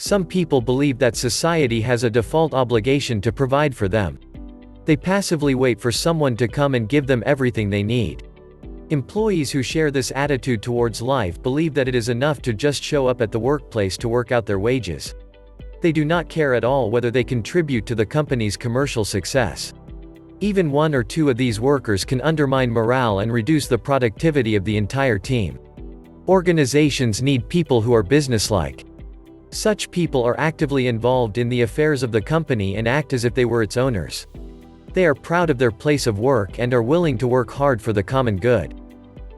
Some people believe that society has a default obligation to provide for them. They passively wait for someone to come and give them everything they need. Employees who share this attitude towards life believe that it is enough to just show up at the workplace to work out their wages. They do not care at all whether they contribute to the company's commercial success. Even one or two of these workers can undermine morale and reduce the productivity of the entire team. Organizations need people who are businesslike. Such people are actively involved in the affairs of the company and act as if they were its owners. They are proud of their place of work and are willing to work hard for the common good.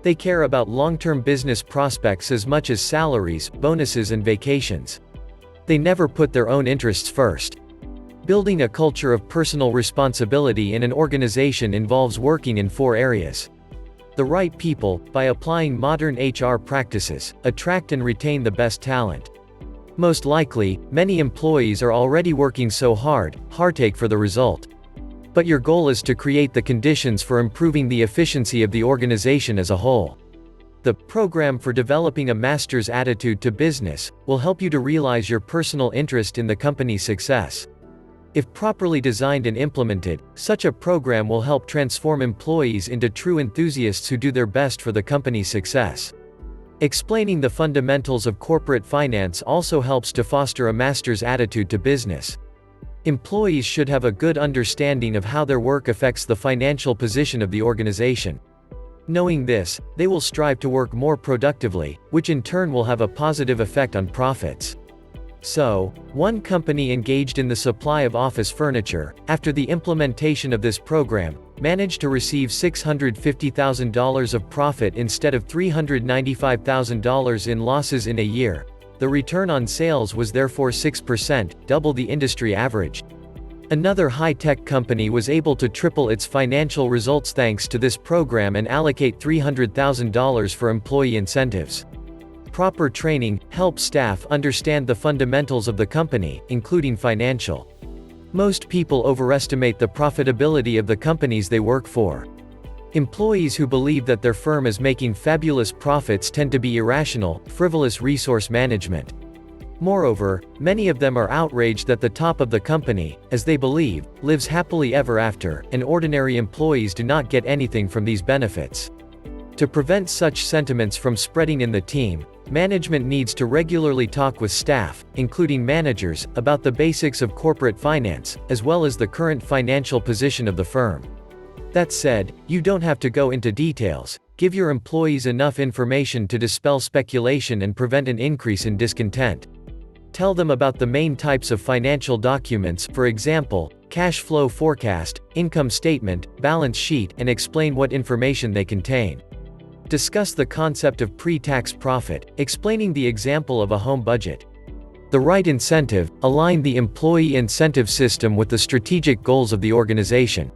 They care about long-term business prospects as much as salaries, bonuses and vacations. They never put their own interests first. Building a culture of personal responsibility in an organization involves working in 4 areas. The right people, by applying modern HR practices, attract and retain the best talent. Most likely, many employees are already working so hard, heartache for the result. But your goal is to create the conditions for improving the efficiency of the organization as a whole. The program for developing a master's attitude to business will help you to realize your personal interest in the company's success. If properly designed and implemented, such a program will help transform employees into true enthusiasts who do their best for the company's success. Explaining the fundamentals of corporate finance also helps to foster a master's attitude to business. Employees should have a good understanding of how their work affects the financial position of the organization. Knowing this, they will strive to work more productively, which in turn will have a positive effect on profits. So, one company engaged in the supply of office furniture, after the implementation of this program, managed to receive $650,000 of profit instead of $395,000 in losses in a year. The return on sales was therefore 6%, double the industry average. Another high-tech company was able to triple its financial results thanks to this program and allocate $300,000 for employee incentives. Proper training helps staff understand the fundamentals of the company, including financial. Most people overestimate the profitability of the companies they work for. Employees who believe that their firm is making fabulous profits tend to be irrational, frivolous resource management. Moreover, many of them are outraged that the top of the company, as they believe, lives happily ever after, and ordinary employees do not get anything from these benefits. To prevent such sentiments from spreading in the team, management needs to regularly talk with staff, including managers, about the basics of corporate finance, as well as the current financial position of the firm. That said, you don't have to go into details. Give your employees enough information to dispel speculation and prevent an increase in discontent. Tell them about the main types of financial documents, for example, cash flow forecast, income statement, balance sheet, and explain what information they contain. Discuss the concept of pre-tax profit, explaining the example of a home budget. The right incentive, align the employee incentive system with the strategic goals of the organization.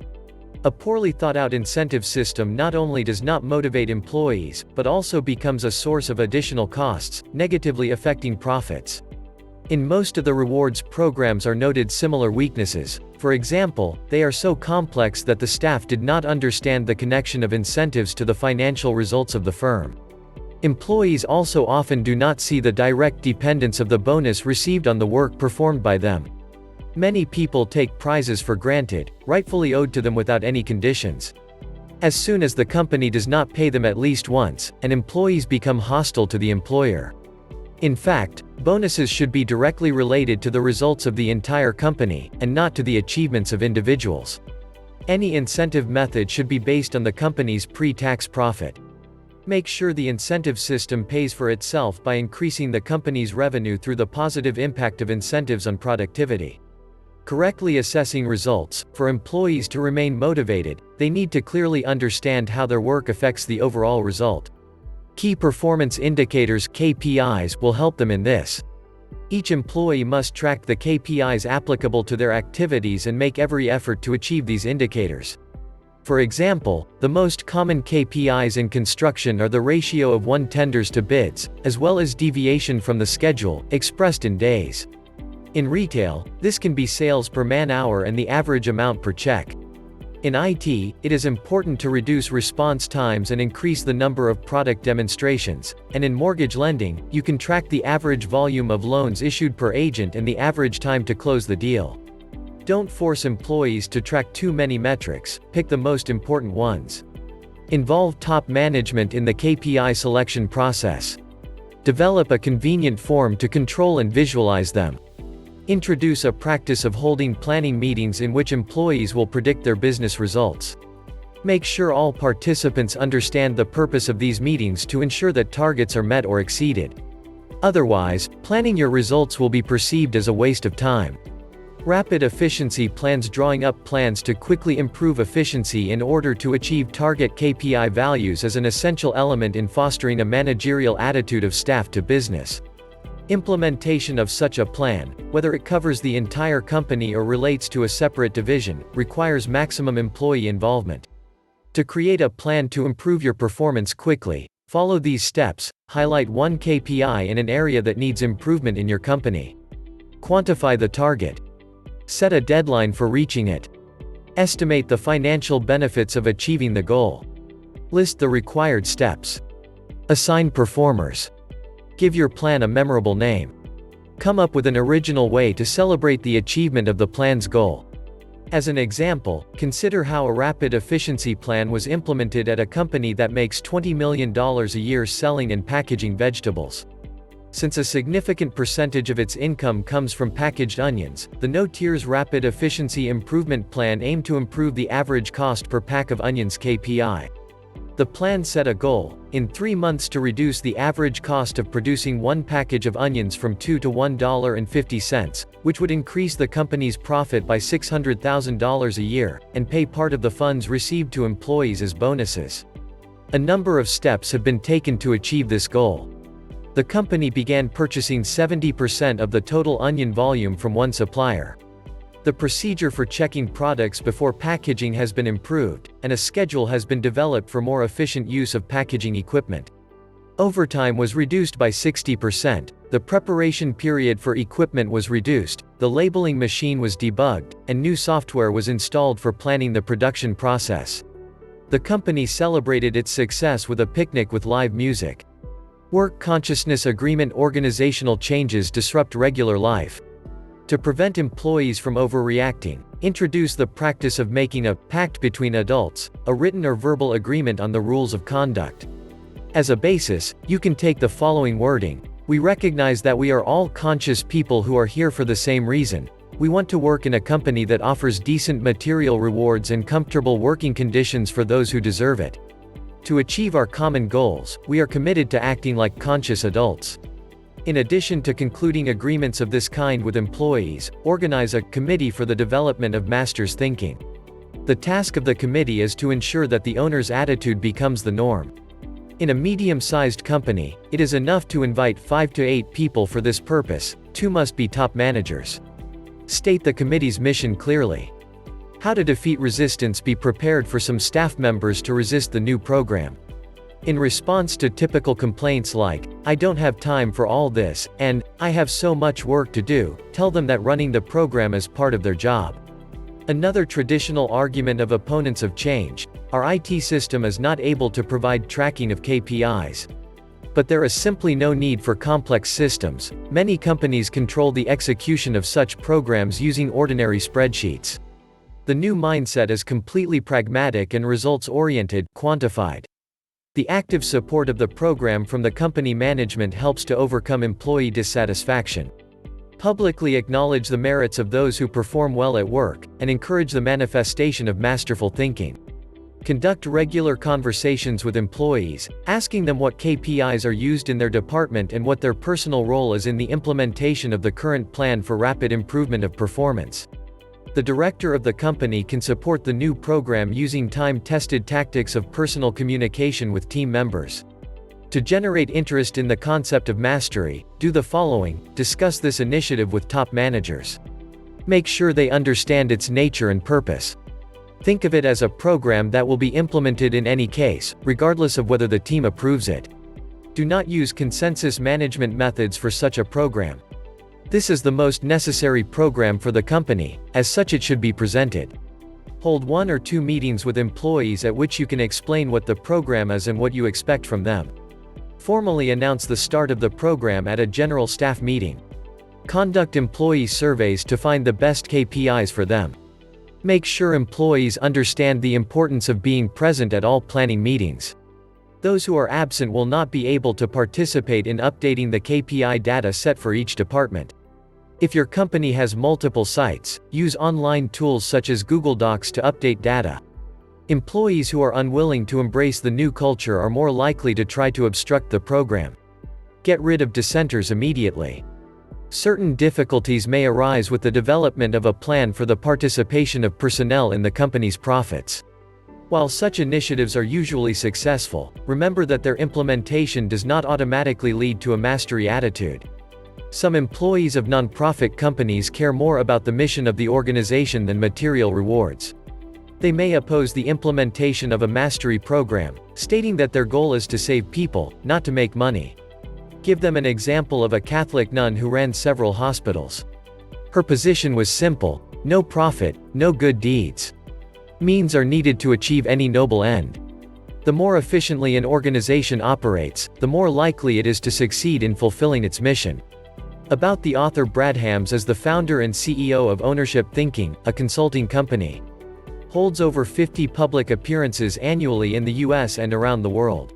A poorly thought-out incentive system not only does not motivate employees, but also becomes a source of additional costs, negatively affecting profits. In most of the rewards programs are noted similar weaknesses. For example, they are so complex that the staff did not understand the connection of incentives to the financial results of the firm. Employees also often do not see the direct dependence of the bonus received on the work performed by them. Many people take prizes for granted, rightfully owed to them without any conditions. As soon as the company does not pay them at least once, and employees become hostile to the employer. In fact, bonuses should be directly related to the results of the entire company, and not to the achievements of individuals. Any incentive method should be based on the company's pre-tax profit. Make sure the incentive system pays for itself by increasing the company's revenue through the positive impact of incentives on productivity. Correctly assessing results, for employees to remain motivated, they need to clearly understand how their work affects the overall result. Key performance indicators (KPIs) will help them in this. Each employee must track the KPIs applicable to their activities and make every effort to achieve these indicators. For example, the most common KPIs in construction are the ratio of won tenders to bids, as well as deviation from the schedule, expressed in days. In retail, this can be sales per man-hour and the average amount per check. In IT, it is important to reduce response times and increase the number of product demonstrations, and in mortgage lending, you can track the average volume of loans issued per agent and the average time to close the deal. Don't force employees to track too many metrics, pick the most important ones. Involve top management in the KPI selection process. Develop a convenient form to control and visualize them. Introduce a practice of holding planning meetings in which employees will predict their business results. Make sure all participants understand the purpose of these meetings to ensure that targets are met or exceeded. Otherwise, planning your results will be perceived as a waste of time. Rapid efficiency plans. Drawing up plans to quickly improve efficiency in order to achieve target KPI values is an essential element in fostering a managerial attitude of staff to business. Implementation of such a plan, whether it covers the entire company or relates to a separate division, requires maximum employee involvement. To create a plan to improve your performance quickly, follow these steps. Highlight one KPI in an area that needs improvement in your company. Quantify the target. Set a deadline for reaching it. Estimate the financial benefits of achieving the goal. List the required steps. Assign performers. Give your plan a memorable name. Come up with an original way to celebrate the achievement of the plan's goal. As an example, consider how a rapid efficiency plan was implemented at a company that makes $20 million a year selling and packaging vegetables. Since a significant percentage of its income comes from packaged onions, the No Tears Rapid Efficiency Improvement Plan aimed to improve the average cost per pack of onions KPI. The plan set a goal, in 3 months, to reduce the average cost of producing one package of onions from $2 to $1.50, which would increase the company's profit by $600,000 a year, and pay part of the funds received to employees as bonuses. A number of steps have been taken to achieve this goal. The company began purchasing 70% of the total onion volume from one supplier. The procedure for checking products before packaging has been improved, and a schedule has been developed for more efficient use of packaging equipment. Overtime was reduced by 60%, the preparation period for equipment was reduced, the labeling machine was debugged, and new software was installed for planning the production process. The company celebrated its success with a picnic with live music. Work consciousness agreement. Organizational changes disrupt regular life. To prevent employees from overreacting, introduce the practice of making a pact between adults, a written or verbal agreement on the rules of conduct. As a basis, you can take the following wording: we recognize that we are all conscious people who are here for the same reason. We want to work in a company that offers decent material rewards and comfortable working conditions for those who deserve it. To achieve our common goals, we are committed to acting like conscious adults. In addition to concluding agreements of this kind with employees, organize a committee for the development of master's thinking. The task of the committee is to ensure that the owner's attitude becomes the norm. In a medium-sized company, it is enough to invite 5 to 8 people for this purpose. 2 must be top managers. State the committee's mission clearly. How to defeat resistance. Be prepared for some staff members to resist the new program. In response to typical complaints like, "I don't have time for all this," and "I have so much work to do," tell them that running the program is part of their job. Another traditional argument of opponents of change: our IT system is not able to provide tracking of KPIs. But there is simply no need for complex systems. Many companies control the execution of such programs using ordinary spreadsheets. The new mindset is completely pragmatic and results-oriented, quantified. The active support of the program from the company management helps to overcome employee dissatisfaction. Publicly acknowledge the merits of those who perform well at work, and encourage the manifestation of masterful thinking. Conduct regular conversations with employees, asking them what KPIs are used in their department and what their personal role is in the implementation of the current plan for rapid improvement of performance. The director of the company can support the new program using time-tested tactics of personal communication with team members. To generate interest in the concept of mastery, do the following: discuss this initiative with top managers. Make sure they understand its nature and purpose. Think of it as a program that will be implemented in any case, regardless of whether the team approves it. Do not use consensus management methods for such a program. This is the most necessary program for the company, as such it should be presented. Hold 1 or 2 meetings with employees at which you can explain what the program is and what you expect from them. Formally announce the start of the program at a general staff meeting. Conduct employee surveys to find the best KPIs for them. Make sure employees understand the importance of being present at all planning meetings. Those who are absent will not be able to participate in updating the KPI data set for each department. If your company has multiple sites, use online tools such as Google Docs to update data. Employees who are unwilling to embrace the new culture are more likely to try to obstruct the program. Get rid of dissenters immediately. Certain difficulties may arise with the development of a plan for the participation of personnel in the company's profits. While such initiatives are usually successful, remember that their implementation does not automatically lead to a mastery attitude. Some employees of nonprofit companies care more about the mission of the organization than material rewards. They may oppose the implementation of a mastery program, stating that their goal is to save people, not to make money. Give them an example of a Catholic nun who ran several hospitals. Her position was simple: no profit, no good deeds. Means are needed to achieve any noble end. The more efficiently an organization operates, the more likely it is to succeed in fulfilling its mission. About the author Brad Hams is the founder and CEO of Ownership Thinking, a consulting company. Holds over 50 public appearances annually in the US and around the world.